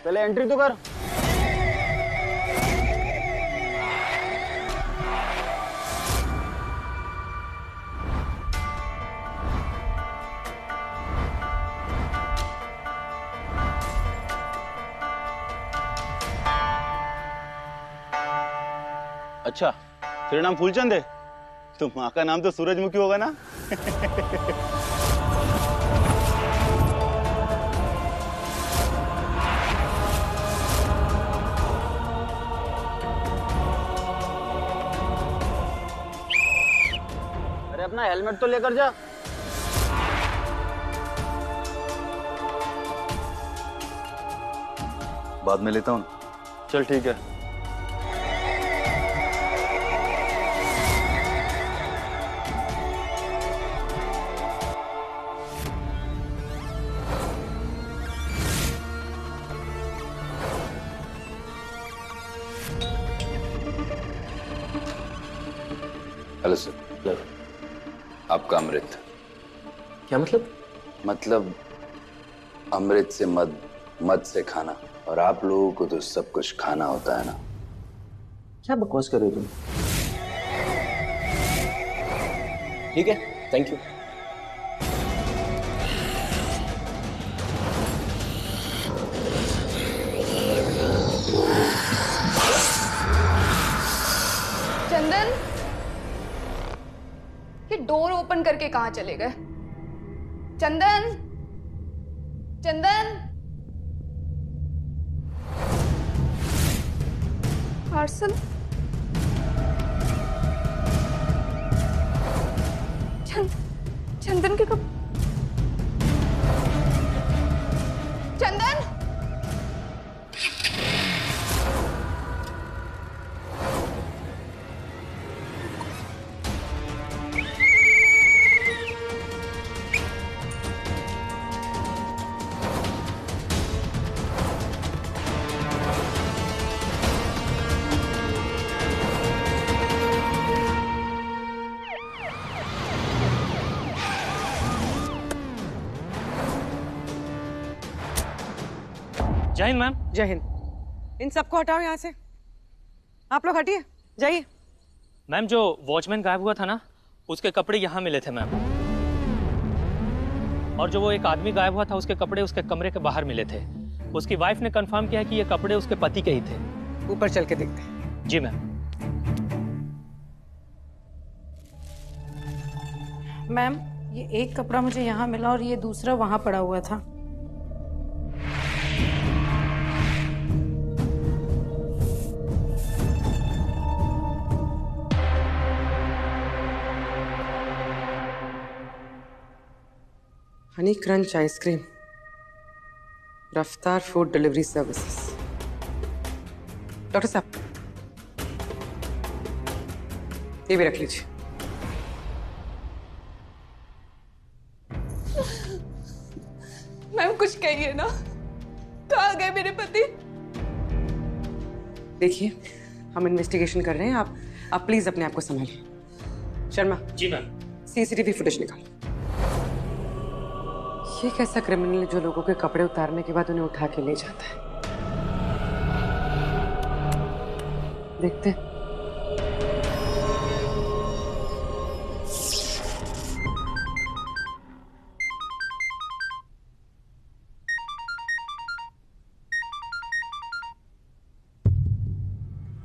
पहले एंट्री तो कर। अच्छा, तेरा नाम फूलचंद है? तो माँ का नाम तो सूरजमुखी होगा ना? अरे अपना हेलमेट तो लेकर जा। बाद में लेता हूँ। चल ठीक है। Hello sir. आपका अमृत। क्या मतलब? मतलब अमृत से मद, मद से खाना, और आप लोगों को तो सब कुछ खाना होता है ना। क्या बकवास कर रहे हो तुम? ठीक है, थैंक यू। चंदन, ये डोर ओपन करके कहाँ चले गए? चंदन, चंदन, पार्सल। चंदन के कब? चंदन, जय हिंद मैम। जय हिंद। इन सबको हटाओ यहाँ से। आप लोग हटिए, जाइए। मैम जो वॉचमैन गायब हुआ था ना, उसके कपड़े यहाँ मिले थे मैम। और जो वो एक आदमी गायब हुआ था, उसके कपड़े उसके कमरे के बाहर मिले थे। उसकी वाइफ ने कंफर्म किया कि ये कपड़े उसके पति के ही थे। ऊपर चल के देखते हैं। जी मैम। मैम, ये एक कपड़ा मुझे यहाँ मिला और ये दूसरा वहाँ पड़ा हुआ था। हनी क्रंच आइसक्रीम, रफ्तार फूड डिलीवरी सर्विसेज। डॉक्टर साहब, ये भी रख लीजिए। मैम कुछ कहिए ना, कहाँ गए मेरे पति? देखिए, हम इन्वेस्टिगेशन कर रहे हैं। आप प्लीज अपने आप को संभालिए। शर्मा। जी मैम। सीसीटीवी फुटेज निकालो। ये कैसा क्रिमिनल है जो लोगों के कपड़े उतारने के बाद उन्हें उठा के ले जाता है? देखते हैं।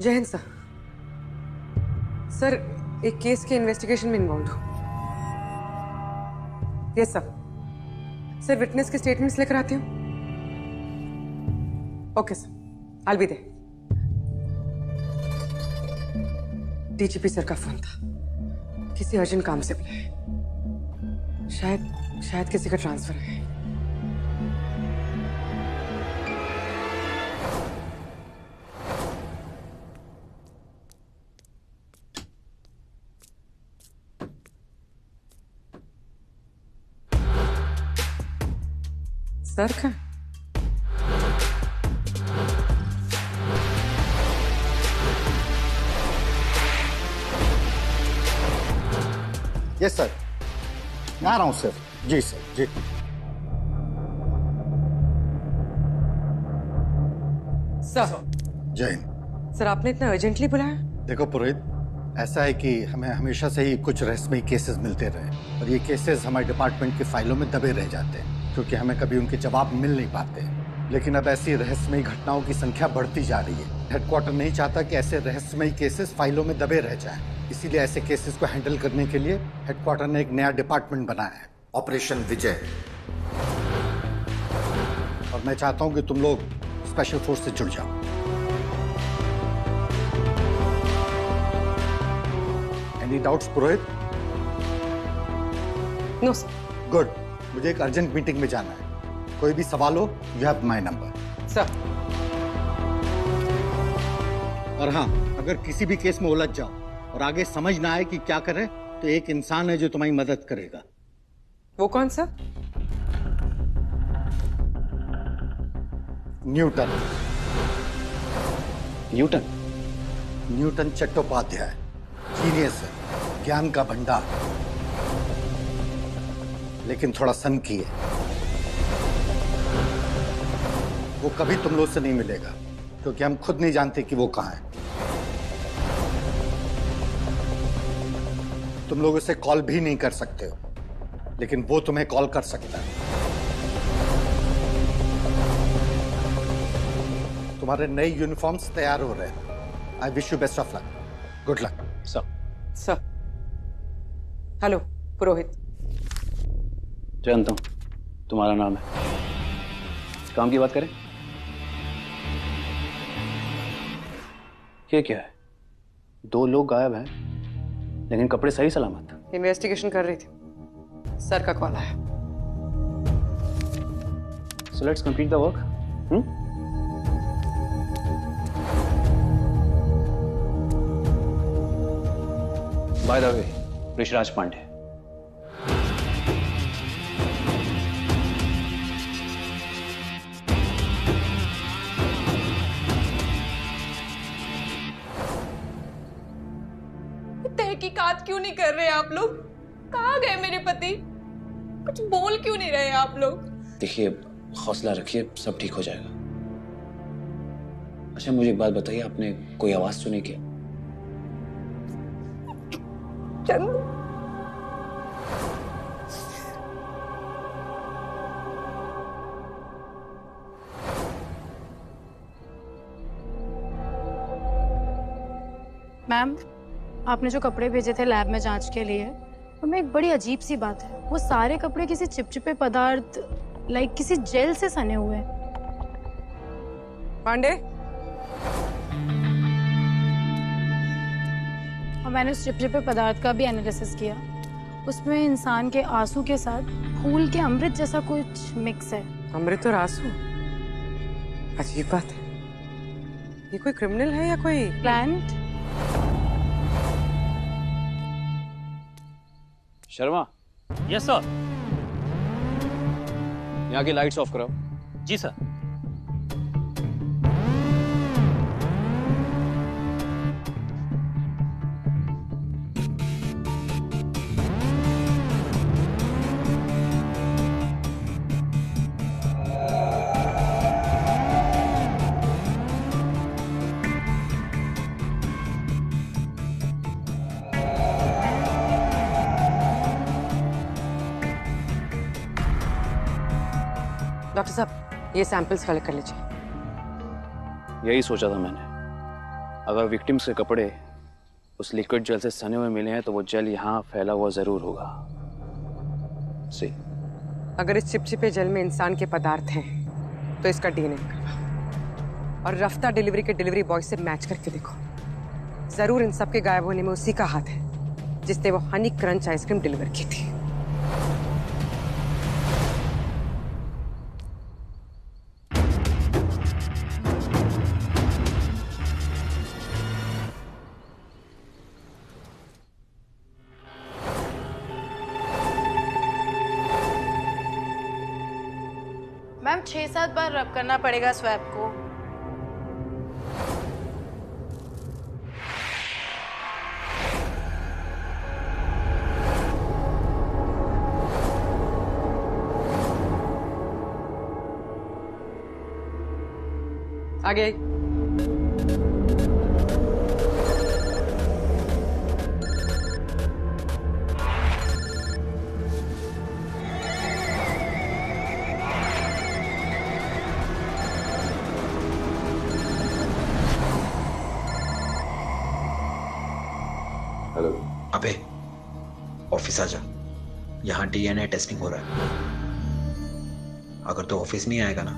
जय हिंद सर। सर, एक केस के इन्वेस्टिगेशन में इन्वॉल्व हूं। Yes sir. सर, विटनेस के स्टेटमेंट्स लेकर आती हूँ। Okay sir, I will be there. DGP sir का फोन था, किसी अर्जेंट काम से बुलाया। शायद किसी का ट्रांसफर है। सर का? यस सर, मैं आ रहा हूँ सर। जी सर, जी। सर जय हिंद। सर आपने इतना अर्जेंटली बुलाया? देखो पुरोहित, ऐसा है कि हमें हमेशा से ही कुछ रहस्यमयी केसेस मिलते रहे और ये केसेस हमारे डिपार्टमेंट की फाइलों में दबे रह जाते हैं क्योंकि हमें कभी उनके जवाब मिल नहीं पाते। लेकिन अब ऐसी रहस्यमयी घटनाओं की संख्या बढ़ती जा रही है। हेडक्वार्टर नहीं चाहता कि ऐसे रहस्यमयी केसेस फाइलों में दबे रह जाएं। इसीलिए ऐसे केसेस को हैंडल करने के लिए हेडक्वार्टर ने एक नया डिपार्टमेंट बनाया है, ऑपरेशन विजय। और मैं चाहता हूं कि तुम लोग स्पेशल फोर्स से जुड़ जाओ। Any doubts Purohit? No sir. Good. मुझे एक अर्जेंट मीटिंग में जाना है। कोई भी सवाल हो, you have my number. Sir और हाँ, अगर किसी भी केस में उलझ जाओ और आगे समझ ना आए कि क्या करें, तो एक इंसान है जो तुम्हारी मदद करेगा। वो कौन सा? Newton. Newton? Newton Chattopadhyay genius है, ज्ञान का भंडार, लेकिन थोड़ा सनकी है। वो कभी तुम लोग से नहीं मिलेगा क्योंकि हम खुद नहीं जानते कि वो कहां है। तुम लोग उसे कॉल भी नहीं कर सकते हो, लेकिन वो तुम्हें कॉल कर सकता है। तुम्हारे नए यूनिफॉर्म्स तैयार हो रहे हैं। I wish you best of luck. Good luck. Sir hello Purohit. जानता हूं तुम्हारा नाम है। काम की बात करें? ये क्या है? 2 लोग गायब हैं लेकिन कपड़े सही सलामत। इन्वेस्टिगेशन कर रही थी, सर का कॉल आया। So let's complete the work. By the way, Rishiraj Pandey. तहकीकात क्यों नहीं कर रहे आप लोग? कहाँ गए मेरे पति? कुछ बोल क्यों नहीं रहे आप लोग? देखिए, हौसला रखिए, सब ठीक हो जाएगा। अच्छा मुझे एक बात बताइए, आपने कोई आवाज सुनी क्या? चंद मैम, आपने जो कपड़े भेजे थे लैब में जांच के लिए, उनमें एक बड़ी अजीब सी बात है। वो सारे कपड़े किसी चिपचिपे पदार्थ लाइक किसी जेल से सने हुए हैं। पांडे, और मैंने उस चिपचिपे पदार्थ का भी एनालिसिस किया। उसमें इंसान के आंसू के साथ फूल के अमृत जैसा कुछ मिक्स है। अमृत और आंसू? अजीब बात है। ये कोई क्रिमिनल है या कोई प्लांट? Sharma, yes sir. यहाँ की लाइट्स ऑफ कराओ। जी सर। डॉक्टर साहब, ये सैंपल्स कलेक्ट कर लीजिए। यही सोचा था मैंने। अगर विक्टिम्स के कपड़े उस लिक्विड जेल से सने हुए मिले हैं तो वो जेल यहाँ फैला हुआ जरूर होगा। सी, अगर इस चिपचिपे जेल में इंसान के पदार्थ हैं तो इसका डीएनए निकलवा और रफ्ता डिलीवरी के डिलीवरी बॉय से मैच करके देखो। जरूर इन सब के गायब होने में उसी का हाथ है जिसने वो हनी क्रंच आइसक्रीम डिलीवर की थी। मैम 6-7 बार रब करना पड़ेगा स्वैप को। आगे ऑफिस आ जा, यहाँ डीएनए टेस्टिंग हो रहा है। अगर तू ऑफिस नहीं आएगा ना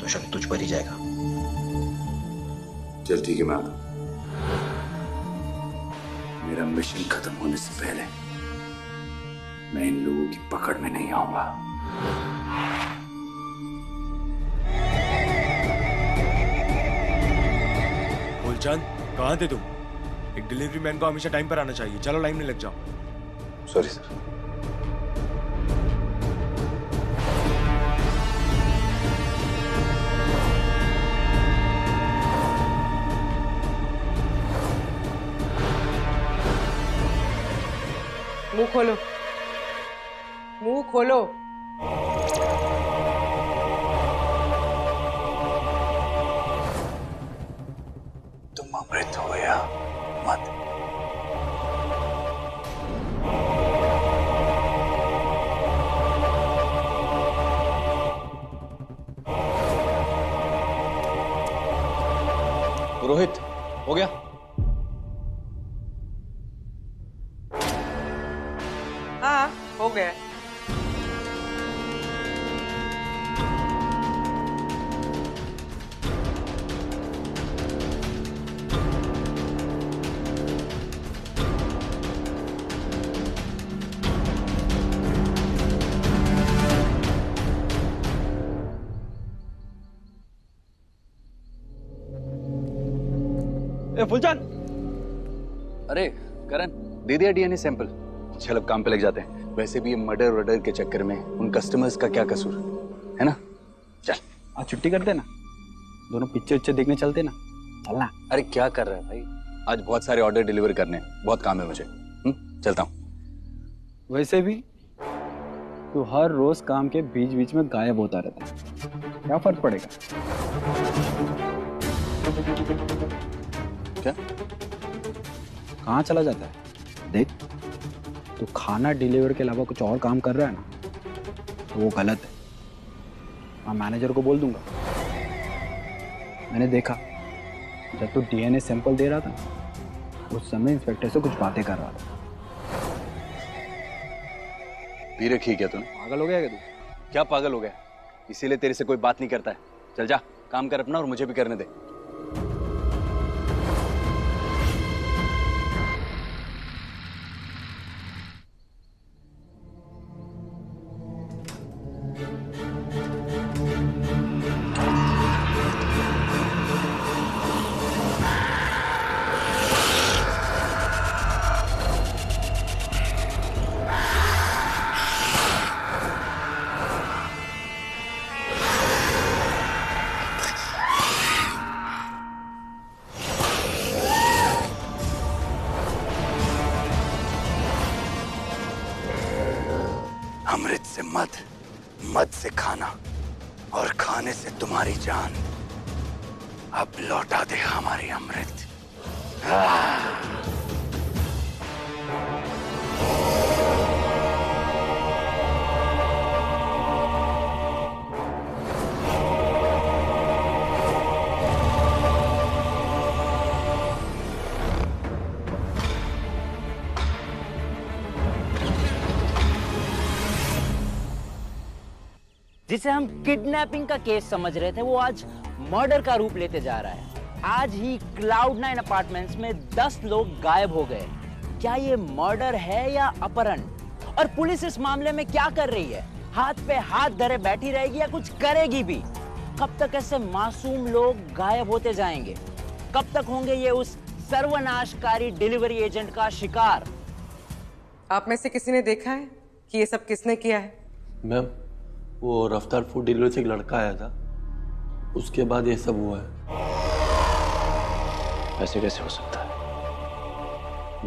तो शक तुझ पर ही जाएगा। चल ठीक है, मैं आता हूं। मेरा मिशन खत्म होने से पहले मैं इन लोगों की पकड़ में नहीं आऊंगा। फूलचंद, कहाँ थे तुम? एक डिलीवरी मैन को हमेशा टाइम पर आना चाहिए। चलो लाइन में लग जाओ। Sorry sir. मुंह खोलो, मुंह खोलो। तुम अमृत हो या मत? रोहित, हो गया? हाँ, हो गया। फुलचंद, अरे करण, दे दिया डीएनए सैंपल। चल अब काम पे लग जाते हैं। वैसे भी ये मर्डर वर्डर के चक्कर में उन कस्टमर्स का क्या कसूर है ना? चल आज छुट्टी करते ना, दोनों पिक्चर देखने चलते ना। चलना। अरे क्या कर रहा है भाई, आज बहुत सारे ऑर्डर डिलीवर करने हैं, बहुत काम है मुझे। चलता हूँ। वैसे भी तू हर रोज काम के बीच बीच में गायब होता रहता है, क्या फर्क पड़ेगा? क्या कहाँ चला जाता है? देख, तो खाना डिलीवर के अलावा कुछ और काम कर रहा है ना, तो वो गलत है। मैं मैनेजर को बोल दूंगा। मैंने देखा जब तू डीएनए सैंपल दे रहा था, उस समय इंस्पेक्टर से कुछ बातें कर रहा था। पी रखी क्या तूने? पागल हो गया क्या तू? क्या पागल हो गया? इसीलिए तेरे से कोई बात नहीं करता है। चल जा, काम कर अपना और मुझे भी करने दे। अमृत से मद, मद से खाना और खाने से तुम्हारी जान। अब लौटा दे हमारी अमृत। जिसे हम किडनैपिंग का केस समझ रहे थे, वो आज मर्डर का रूप लेते जा रहा है। आज ही क्लाउड9 अपार्टमेंट्स में 10 लोग गायब हो गए। क्या ये मर्डर है या अपहरण? और पुलिस इस मामले में क्या कर रही है? हाथ पे हाथ धरे बैठी रहेगी या कुछ करेगी भी? कब तक ऐसे मासूम लोग गायब होते जाएंगे? कब तक होंगे ये उस सर्वनाशकारी डिलीवरी एजेंट का शिकार? आप में से किसी ने देखा है कि ये सब किसने किया है? मैम, वो रफ्तार फूड डिलीवरी से एक लड़का आया था, उसके बाद ये सब हुआ है। ऐसे कैसे हो सकता है?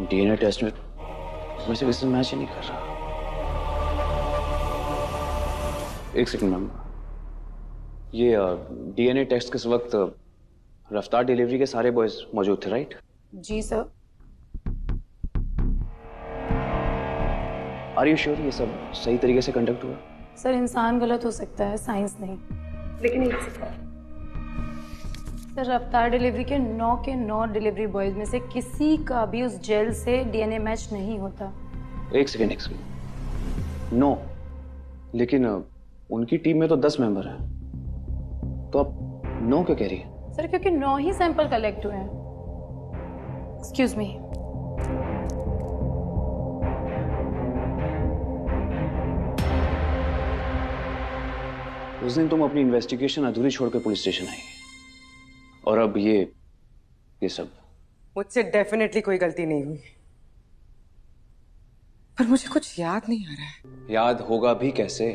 डीएनए टेस्ट में वैसे किसी मैच ही नहीं कर रहा। एक सेकंड मैम, ये डीएनए टेस्ट किस वक्त रफ्तार डिलीवरी के सारे बॉयज मौजूद थे, राइट? जी सर। आर यू श्योर ये सब सही तरीके से कंडक्ट हुआ? सर, इंसान गलत हो सकता है, साइंस नहीं। लेकिन एक सेकंड सर, रफ्तार डिलीवरी के 9 डिलीवरी बॉयज में से किसी का भी उस जेल से डीएनए मैच नहीं होता। एक सेकेंड। नो, लेकिन उनकी टीम में तो 10 मेंबर हैं, तो आप नो क्यों कह रही है? सर क्योंकि 9 ही सैंपल कलेक्ट हुए हैं। Excuse me. उस दिन तुम अपनी इन्वेस्टिगेशन अधूरी छोड़कर पुलिस स्टेशन आई, और अब ये सब। मुझसे डेफिनेटली कोई गलती नहीं हुई, पर मुझे कुछ याद नहीं आ रहा है। याद होगा भी कैसे?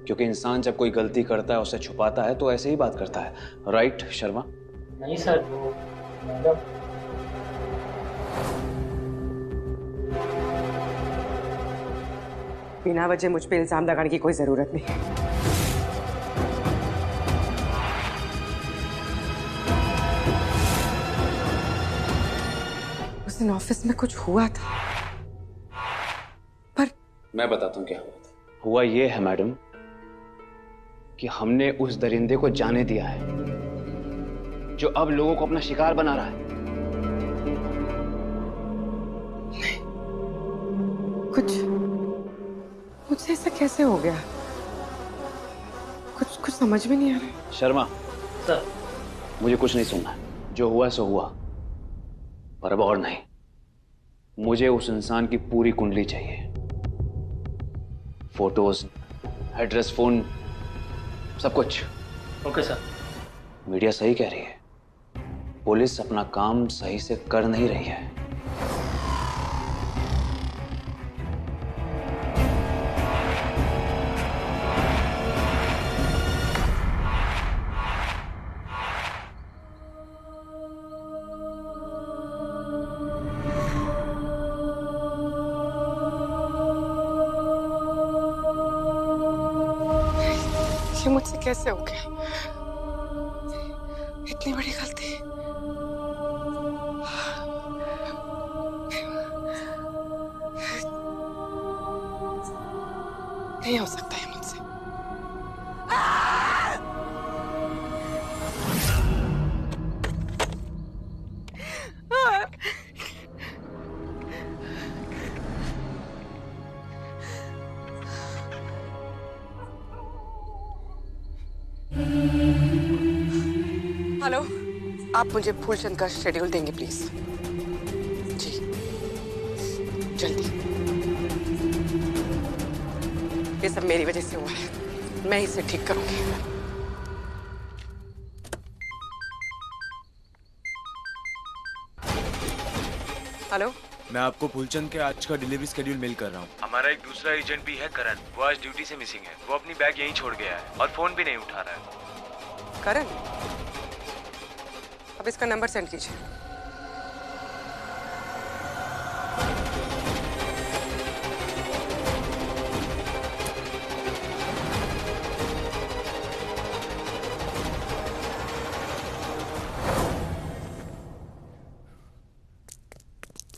क्योंकि इंसान जब कोई गलती करता है, उसे छुपाता है, तो ऐसे ही बात करता है। राइट शर्मा? नहीं सर, बिना वजह मुझ पे इल्जाम लगाने की कोई जरूरत नहीं है। उस दिन ऑफिस में कुछ हुआ था, पर मैं बताता हूं क्या हुआ था। हुआ ये है मैडम कि हमने उस दरिंदे को जाने दिया है जो अब लोगों को अपना शिकार बना रहा है। कुछ मुझसे ऐसा कैसे हो गया? कुछ समझ में नहीं आ रहा। शर्मा सर, मुझे कुछ नहीं सुनना है। जो हुआ सो हुआ, पर अब और नहीं। मुझे उस इंसान की पूरी कुंडली चाहिए, फोटोज, एड्रेस, फोन, सब कुछ। Okay sir. मीडिया सही कह रही है, पुलिस अपना काम सही से कर नहीं रही है। ये मुझसे कैसे हो गया? इतनी बड़ी गलती। नहीं हो सकता है मुझसे। हेलो, आप मुझे फूलचंद का शेड्यूल देंगे प्लीज? जी, जल्दी। ये सब मेरी वजह से हुआ है, मैं इसे ठीक करूंगी। हेलो, मैं आपको फूलचंद के आज का डिलीवरी शेड्यूल मेल कर रहा हूँ। हमारा एक दूसरा एजेंट भी है करण, वो आज ड्यूटी से मिसिंग है। वो अपनी बैग यहीं छोड़ गया है और फोन भी नहीं उठा रहा है। करण, अब इसका नंबर सेंड कीजिए।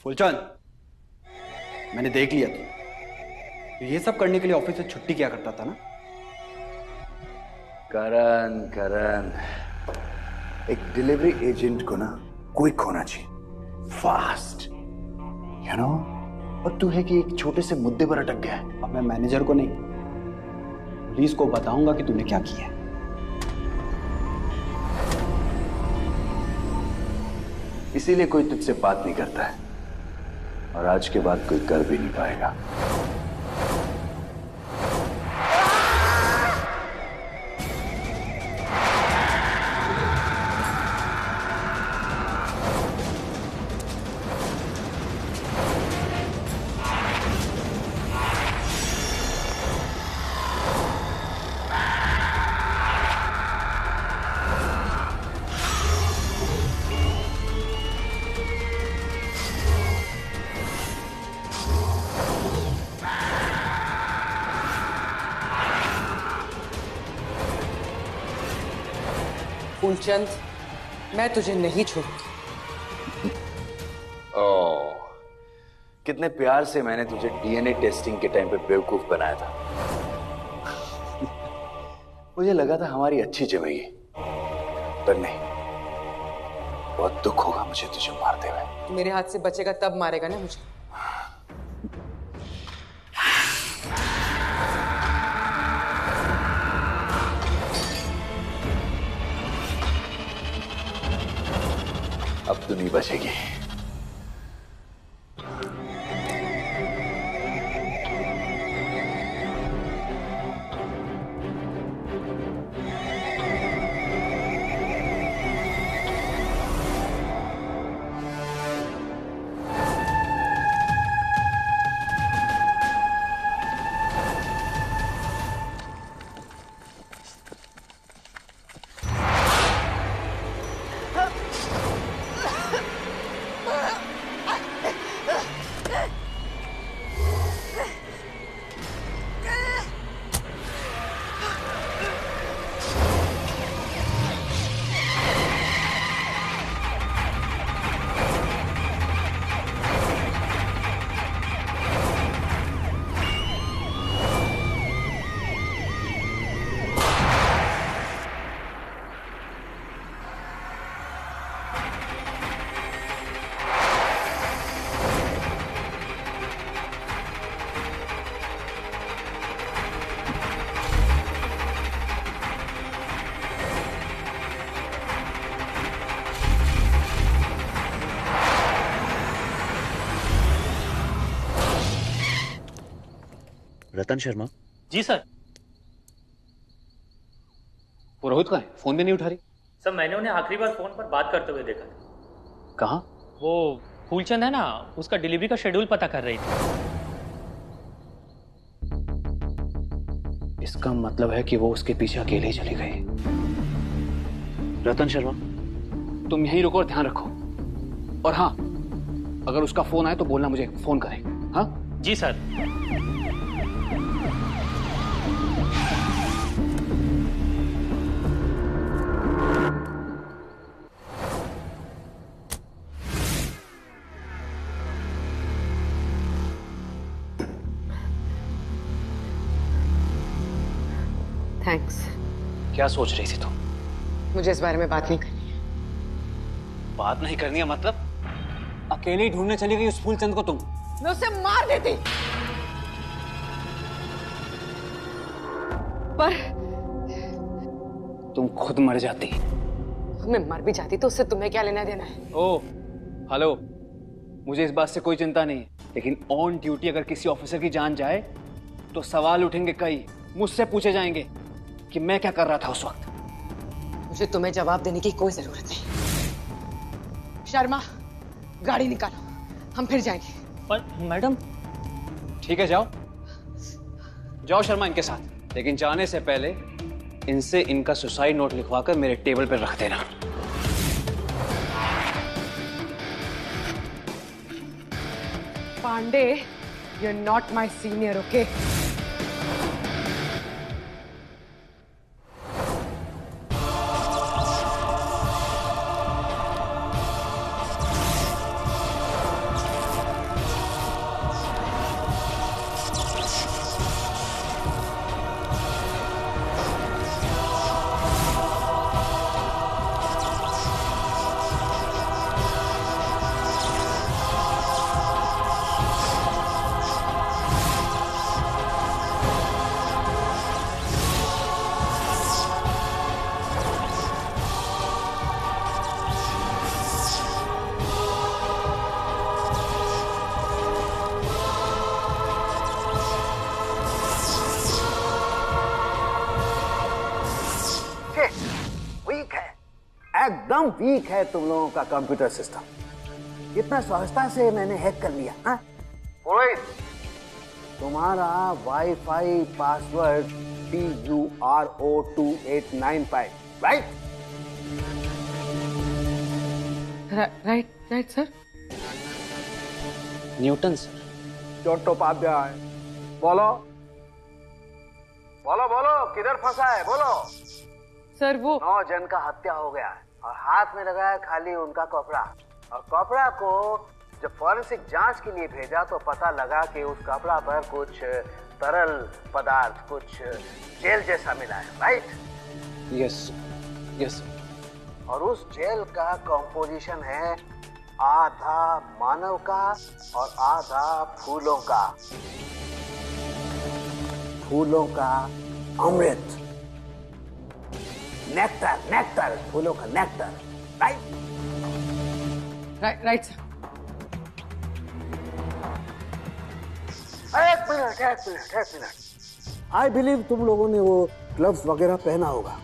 फूलचंद, मैंने देख लिया तो ये सब करने के लिए ऑफिस से छुट्टी क्या करता था ना? करण, एक डिलीवरी एजेंट को ना क्विक होना चाहिए, फास्ट, यू नो। और तू है कि एक छोटे से मुद्दे पर अटक गया है। अब मैं मैनेजर को नहीं, पुलिस को बताऊंगा कि तूने क्या किया है। इसीलिए कोई तुझसे बात नहीं करता है, और आज के बाद कोई कर भी नहीं पाएगा। फूलचंद, मैं तुझे नहीं छोड़ूंगी। ओह, कितने प्यार से मैंने तुझे डीएनए टेस्टिंग के टाइम पे बेवकूफ बनाया था। मुझे लगा था हमारी अच्छी जमेगी, पर नहीं। बहुत दुख होगा मुझे तुझे मारते हुए। मेरे हाथ से बचेगा तब मारेगा ना मुझे। तू नहीं बचेगी। रतन शर्मा। जी सर। पुरोहित कहाँ है? फोन भी नहीं उठा रही। सर मैंने उन्हें आखिरी बार फोन पर बात करते हुए देखा था। कहाँ? वो फूलचंद है ना, उसका डिलीवरी का शेड्यूल पता कर रही थी। इसका मतलब है कि वो उसके पीछे अकेले ही चली गई। रतन शर्मा, तुम यहीं रुको और ध्यान रखो। और हाँ, अगर उसका फोन आए तो बोलना मुझे फोन करे। हाँ जी सर। थैंक्स। क्या सोच रही थी तुम? मुझे इस बारे में बात नहीं करनी है। बात नहीं करनी है मतलब? अकेले ही ढूंढने चली गई उस फूलचंद को तुम? मैं उसे मार देती, पर तुम खुद मर जाती। मैं मर भी जाती तो उससे तुम्हें क्या लेना देना है? ओ हेलो, मुझे इस बात से कोई चिंता नहीं है, लेकिन ऑन ड्यूटी अगर किसी ऑफिसर की जान जाए तो सवाल उठेंगे, कई मुझसे पूछे जाएंगे कि मैं क्या कर रहा था उस वक्त। मुझे तुम्हें जवाब देने की कोई जरूरत नहीं। शर्मा, गाड़ी निकालो, हम फिर जाएंगे। पर मैडम। ठीक है, जाओ जाओ शर्मा इनके साथ, लेकिन जाने से पहले इनसे इनका सुसाइड नोट लिखवाकर मेरे टेबल पर रख देना। Pandey, you are not my senior, okay? एकदम वीक है तुम लोगों का कंप्यूटर सिस्टम। इतना सहजता से मैंने हैक कर लिया। हाँ पुरोहित, तुम्हारा wifi password PURO2895, right? Right sir. Newton sir. Chattopadhyay, बोलो बोलो बोलो, किधर फंसा है? बोलो सर। वो 9 जन का हत्या हो गया है और हाथ में लगा है खाली उनका कपड़ा, और कपड़ा को जब फॉरेंसिक जांच के लिए भेजा तो पता लगा कि उस कपड़ा पर कुछ तरल पदार्थ, कुछ जेल जैसा मिला है, राइट? Yes yes. और उस जेल का कंपोजिशन है आधा मानव का और आधा फूलों का। फूलों का अमृत, नेक्टर, नेक्टर, फूलों का नेक्टर, राइट? Right sir. एक मिनट। आई बिलीव तुम लोगों ने वो ग्लव्स वगैरह पहना होगा।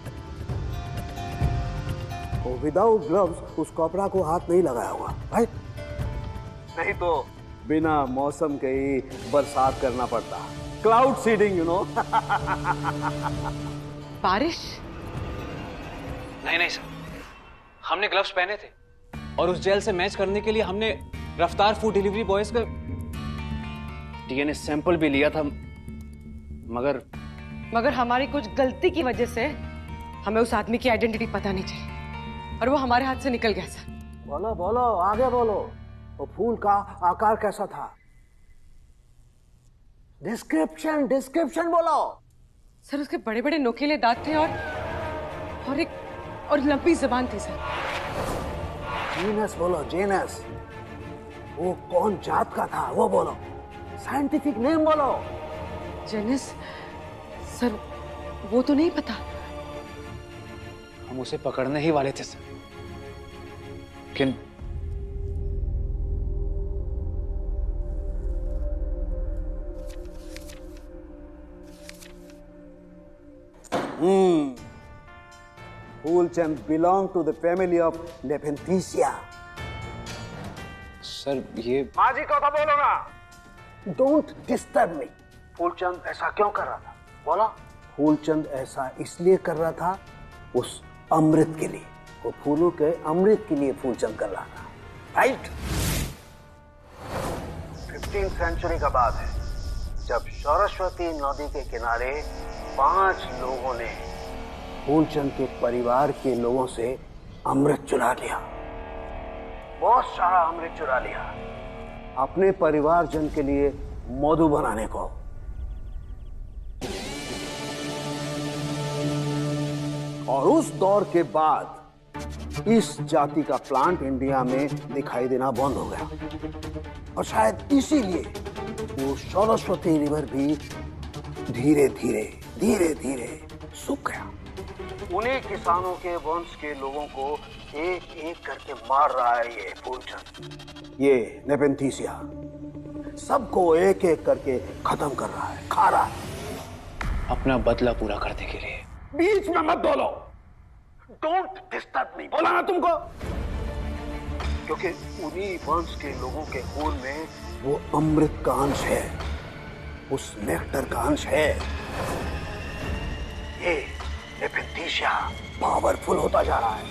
वो विदाउट ग्लव्स उस कपड़ा को हाथ नहीं लगाया होगा, राइट? नहीं तो बिना मौसम के ही बरसात करना पड़ता। Cloud seeding, you know. बारिश? नहीं सर, हमने ग्लव्स पहने थे और उस जेल से मैच करने के लिए हमने रफ्तार फूड डिलीवरी बॉयज का डीएनए सैंपल भी लिया था, मगर हमारी कुछ गलती की वजह से हमें उस आदमी की आइडेंटिटी पता नहीं चली और वो हमारे हाथ से निकल गया सर। बोलो आगे बोलो। वो फूल का आकार कैसा था? डिस्क्रिप्शन बोलो। सर उसके बड़े बड़े नोकीले दांत थे और लंबी जबान थी सर। जीनस बोलो, जीनस। वो कौन जात का था वो बोलो। साइंटिफिक नेम बोलो। जेनिस? सर वो तो नहीं पता। हम उसे पकड़ने ही वाले थे सर, लेकिन Phoolchand belong to the family of Nepenthes. Sir ये माजी को तो बोलो ना। Don't disturb me. फूलचंद ऐसा क्यों कर रहा था? बोला। फूलचंद ऐसा इसलिए कर रहा था उस अमृत के लिए। वो फूलों के अमृत के लिए फूलचंद कर रहा था, राइट? 15th सेंचुरी का बात है जब सरस्वती नदी के किनारे 5 लोगों ने फूलचंद के परिवार के लोगों से अमृत चुरा लिया। बहुत सारा अमृत चुरा लिया अपने परिवारजन के लिए मधु बनाने को। और उस दौर के बाद इस जाति का प्लांट इंडिया में दिखाई देना बंद हो गया और शायद इसीलिए वो सरस्वती रिवर भी धीरे धीरे सूख गया। उन्हीं किसानों के वंश के लोगों को एक एक करके मार रहा है ये फूलचंद। ये नेपेंथीसिया सबको एक एक करके खत्म कर रहा है, खा रहा है। अपना बदला पूरा करने के लिए। बीच में मत बोलो। Don't disturb me. बोला ना तुमको। क्योंकि उन्हीं वंश के लोगों के खून में वो अमृत का अंश है, उस नेक्टर का अंश है। ये नेपेंथीसिया पावरफुल होता जा रहा है,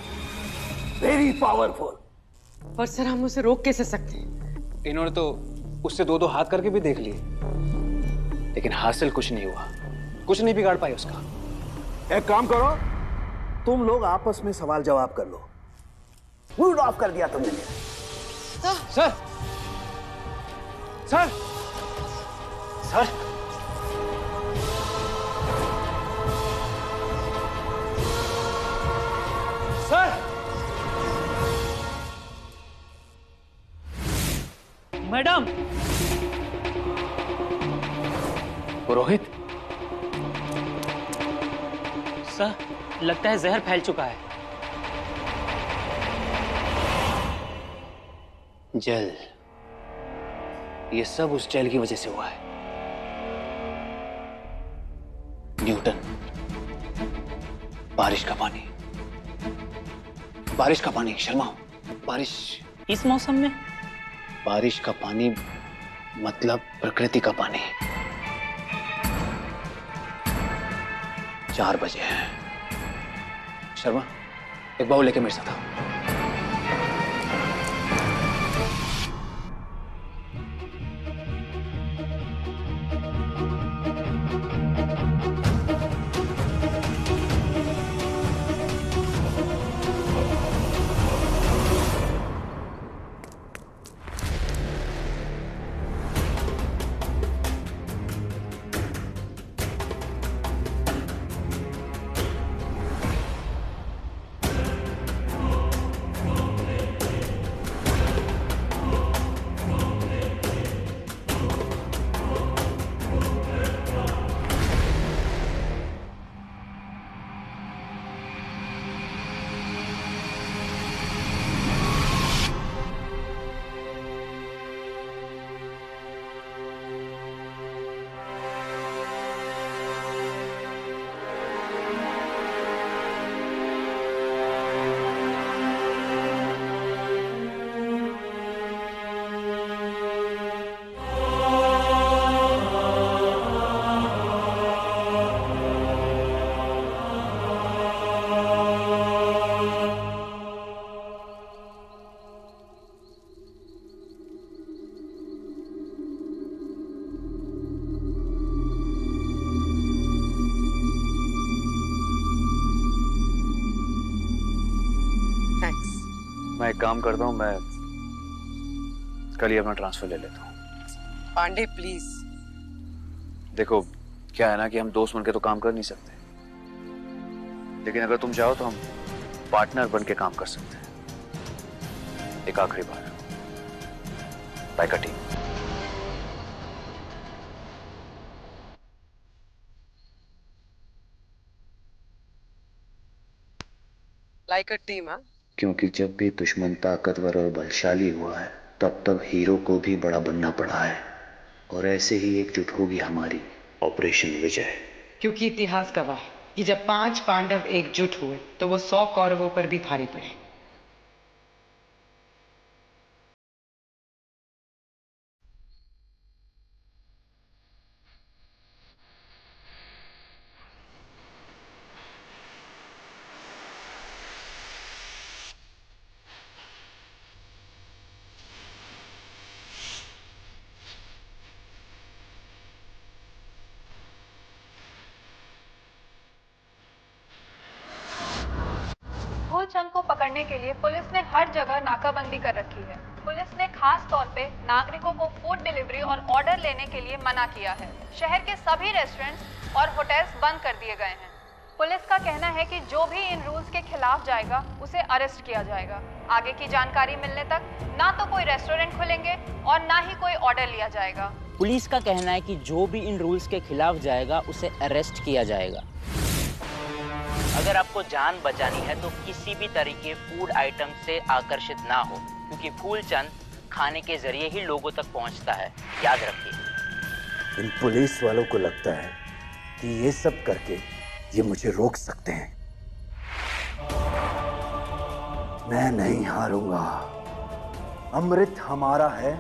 वेरी पावरफुल। पर सर हम उसे रोक कैसे सकते हैं? इन्होंने तो उससे 2-2 हाथ करके भी देख लिए, लेकिन हासिल कुछ नहीं हुआ, कुछ नहीं बिगाड़ पाए उसका। एक काम करो, तुम लोग आपस में सवाल जवाब कर लो। मूड ऑफ कर दिया तुमने। Sir sir sir sir madam. Purohit, sir लगता है जहर फैल चुका है। जेल, ये सब उस जेल की वजह से हुआ है। न्यूटन, बारिश का पानी शर्मा, बारिश इस मौसम में? बारिश का पानी मतलब प्रकृति का पानी। 4 बजे है। शर्मा, एक बाउल लेके मेरे साथ आओ। एक काम करता हूँ, मैं कल ही अपना ट्रांसफर ले लेता हूँ। पांडे प्लीज। देखो क्या है ना कि हम दोस्त बनके तो काम कर नहीं सकते, लेकिन अगर तुम चाहो तो हम पार्टनर बन के काम कर सकते हैं। एक आखिरी बार, बाय का टीम। Like a team. हाँ, क्योंकि जब भी दुश्मन ताकतवर और बलशाली हुआ है तब तब हीरो को भी बड़ा बनना पड़ा है, और ऐसे ही एकजुट होगी हमारी ऑपरेशन विजय। क्योंकि इतिहास गवाह कि जब 5 पांडव एकजुट हुए तो वो 100 कौरवों पर भी भारी पड़े। फूलचंद को पकड़ने के लिए पुलिस ने हर जगह नाकाबंदी कर रखी है। पुलिस ने खास तौर पे नागरिकों को फूड डिलीवरी और ऑर्डर लेने के लिए मना किया है। शहर के सभी रेस्टोरेंट्स और होटल्स बंद कर दिए गए हैं। पुलिस का कहना है कि जो भी इन रूल्स के खिलाफ जाएगा उसे अरेस्ट किया जाएगा। आगे की जानकारी मिलने तक ना तो कोई रेस्टोरेंट खुलेंगे और ना ही कोई ऑर्डर लिया जाएगा। पुलिस का कहना है कि जो भी इन रूल्स के खिलाफ जाएगा उसे अरेस्ट किया जाएगा। अगर आपको जान बचानी है तो किसी भी तरीके फूड आइटम से आकर्षित ना हो, क्योंकि फूलचंद खाने के जरिए ही लोगों तक पहुंचता है, याद रखिए। इन पुलिस वालों को लगता है कि ये सब करके ये मुझे रोक सकते हैं। मैं नहीं हारूंगा। अमृत हमारा है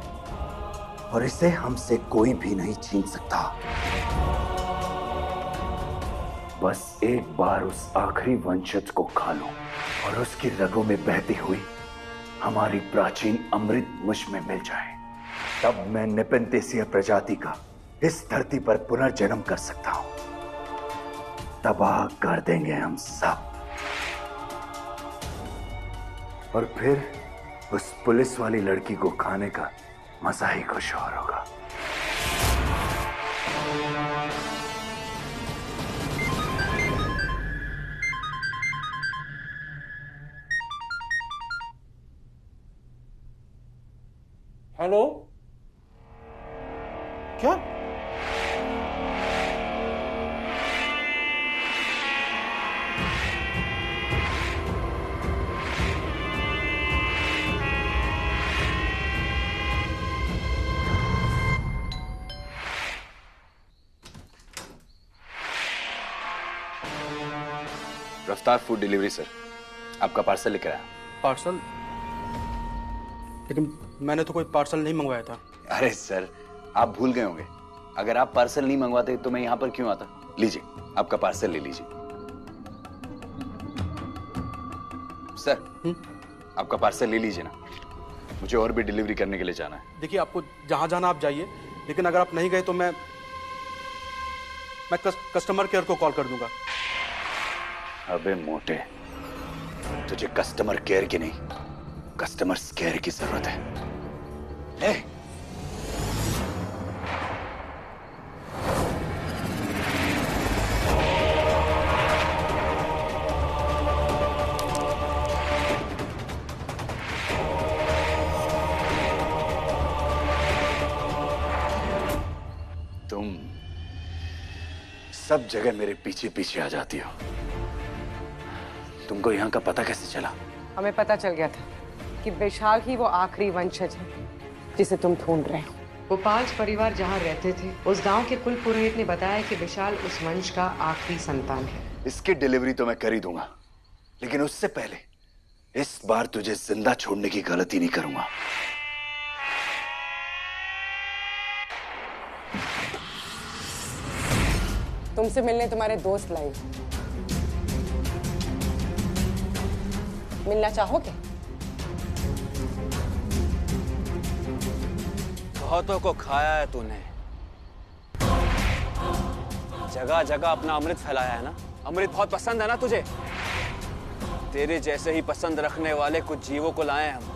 और इसे हमसे कोई भी नहीं छीन सकता। बस एक बार उस आखिरी वंशज को खा लो और उसकी रगों में बहती हुई हमारी प्राचीन अमृत मुझ में मिल जाए, तब मैं निपेंतेसिया प्रजाति का इस धरती पर पुनर्जन्म कर सकता हूं। तबाह कर देंगे हम सब, और फिर उस पुलिस वाली लड़की को खाने का मजा ही कुछ और होगा। हेलो, क्या? रफ्तार फूड डिलीवरी सर, आपका पार्सल लेकर आया। पार्सल? लेकिन मैंने तो कोई पार्सल नहीं मंगवाया था। अरे सर, आप भूल गए होंगे। अगर आप पार्सल नहीं मंगवाते तो मैं यहाँ पर क्यों आता? लीजिए, आपका पार्सल ले लीजिए। सर, आपका पार्सल ले लीजिए ना, मुझे और भी डिलीवरी करने के लिए जाना है। देखिए, आपको जहां जाना आप जाइए, लेकिन अगर आप नहीं गए तो मैं कस्टमर केयर को कॉल कर दूंगा। अबे मोटे, तुझे कस्टमर केयर की नहीं, कस्टमर केयर की जरूरत है। तुम सब जगह मेरे पीछे पीछे आ जाती हो। तुमको यहाँ का पता कैसे चला? हमें पता चल गया था कि विशाल ही वो आखिरी वंशज है जिसे तुम ढूंढ रहे हो। वो 5 परिवार जहाँ रहते थे, उस गांव के कुल पुरोहित ने बताया कि विशाल उस वंश का आखिरी संतान है। इसकी डिलीवरी तो मैं कर ही दूंगा, लेकिन उससे पहले इस बार तुझे जिंदा छोड़ने की गलती नहीं करूंगा। तुमसे मिलने तुम्हारे दोस्त लाए। मिलना चाहोगे? बहुतों को खाया है तूने, जगह जगह अपना अमृत फैलाया है ना। अमृत बहुत पसंद है ना तुझे? तेरे जैसे ही पसंद रखने वाले कुछ जीवों को लाए हम।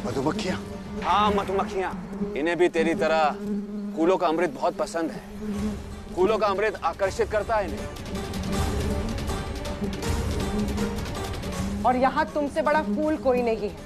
मधुमक्खियां? हाँ, मधुमक्खियां। इन्हें भी तेरी तरह फूलों का अमृत बहुत पसंद है। फूलों का अमृत आकर्षित करता है इन्हें। और यहाँ तुमसे बड़ा फूल कोई नहीं है।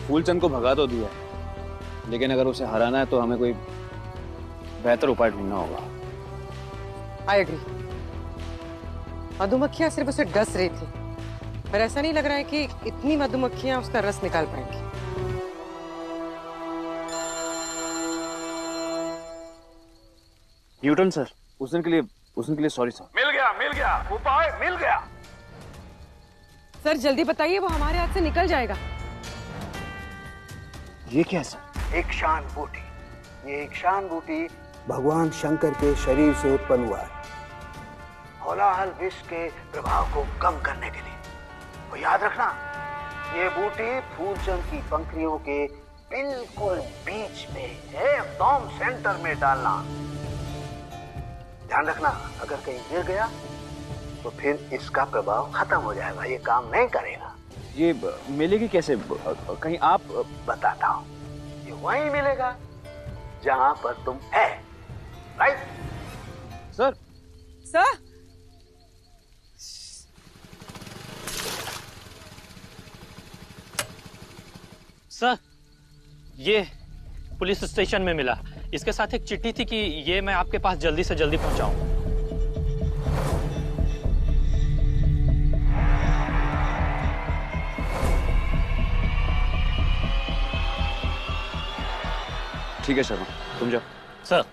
फूलचंद को भगा तो दिया, लेकिन अगर उसे हराना है तो हमें कोई बेहतर उपाय ढूंढना होगा। I agree. मधुमक्खियां सिर्फ उसे डस रही थी, पर ऐसा नहीं लग रहा है कि इतनी मधुमक्खियां उसका रस निकाल पाएंगी। न्यूटन सर, उस दिन के लिए सॉरी सर। मिल गया उपाय मिल गया। सर जल्दी बताइए, वो हमारे हाथ से निकल जाएगा। ये क्या सर? एक शान बूटी। ये एक शान बूटी भगवान शंकर के शरीर से उत्पन्न हुआ है, होलाहल विष के प्रभाव को कम करने के लिए। और याद रखना, ये बूटी फूलचंद की पंखुड़ियों के बिल्कुल बीच में, एकदम सेंटर में डालना। ध्यान रखना, अगर कहीं गिर गया तो फिर इसका प्रभाव खत्म हो जाएगा, ये काम नहीं करेगा। ये मिलेगी कैसे? कहीं आप बताता हूँ। ये वहीं मिलेगा जहां पर तुम है, राइट? सर सर सर, ये पुलिस स्टेशन में मिला। इसके साथ एक चिट्ठी थी कि ये मैं आपके पास जल्दी से जल्दी पहुंचाऊं। ठीक है शर्मा, तुम जाओ। सर,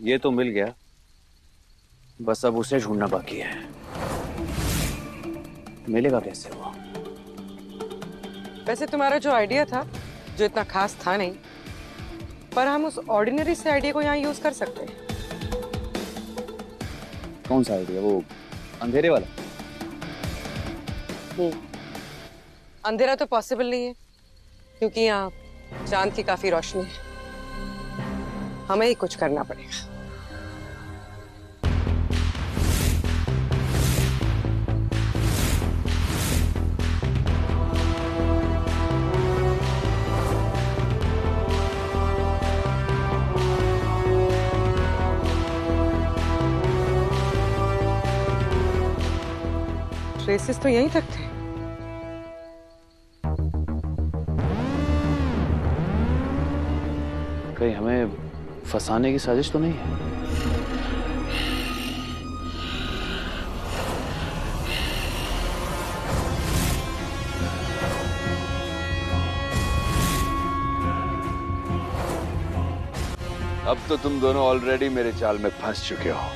ये तो मिल गया, बस अब उसे ढूंढना बाकी है। मिलेगा कैसे वो? वैसे तुम्हारा जो आइडिया था, जो इतना खास था नहीं, पर हम उस ऑर्डिनरी से आइडिया को यहाँ यूज कर सकते हैं। कौन सा आइडिया? वो अंधेरे वाला? अंधेरा तो पॉसिबल नहीं है, क्योंकि यहाँ चांद की काफी रोशनी है। हमें ही कुछ करना पड़ेगा। ट्रेसेस तो यहीं तक थे। कहीं हमें फंसाने की साजिश तो नहीं है? अब तो तुम दोनों ऑलरेडी मेरे जाल में फंस चुके हो।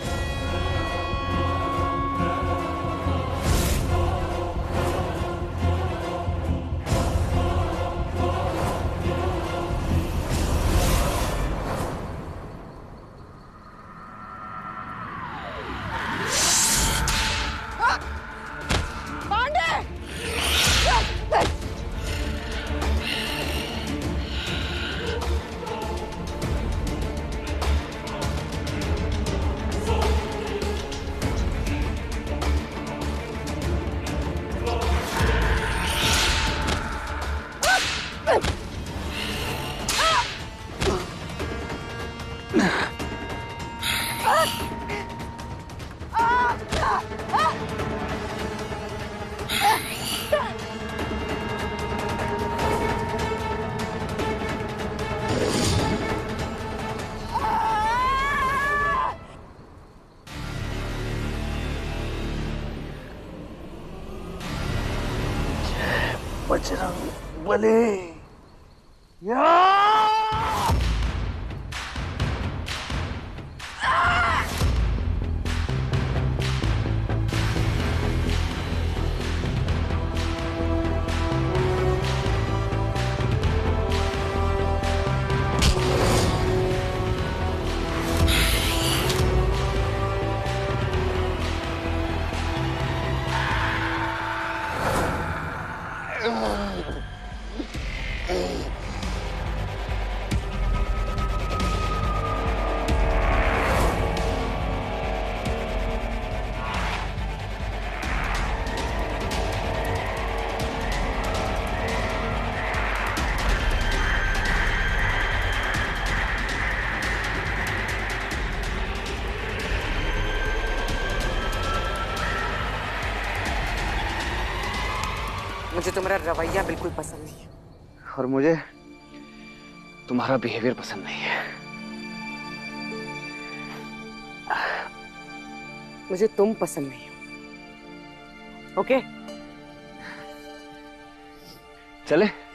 बाहुबली मुझे तुम्हारा रवैया बिल्कुल पसंद नहीं है। और मुझे तुम्हारा बिहेवियर पसंद नहीं है। मुझे तुम पसंद नहीं हो। ओके? चले?